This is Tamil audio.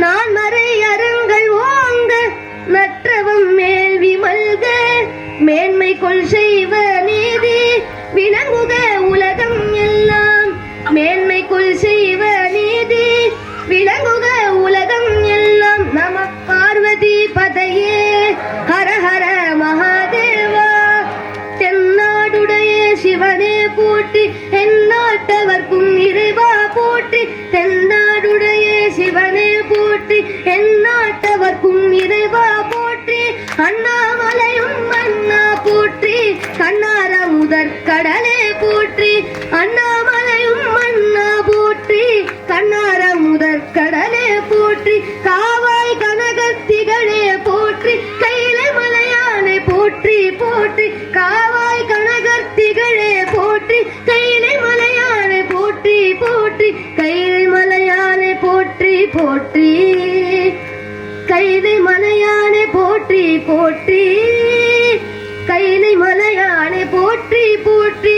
நான் மறை அறங்கள் ஓங்க நற்றவம் மேல்வி மல்க மேன்மை கொள் செய்வ நீதி விளங்குக உலகம் எல்லாம் மேன்மை கொள் செய்வ நீதி விளங்குக உலகம் எல்லாம் நம பார்வதி பதையே ஹர ஹர மகாதேவா தென்னாடுடைய சிவனே போற்றி எந்நாட்டவர்க்கும் இறைவா போற்றி தென்னாடுடைய சிவனே போற்றி எந்நாட்டவர்க்கும் இறைவா போற்றி அண்ணாமலையும் அண்ணா போற்றி கண்ணார முதற் கடலே போற்றி அண்ணாமலையும் அண்ணா போற்றி கண்ணார முதற் கடலே போற்றி காவாய் கனகத்திகளே போற்றி கைலை மலையானை போற்றி போற்றி காவாய் கனகத்திகளே போற்றி கைலை மலையானை போற்றி போற்றி கைலை மலையானை போற்றி போற்றி கைலை மலையானை போற்றி போற்றி கைலை மலையானை போற்றி போற்றி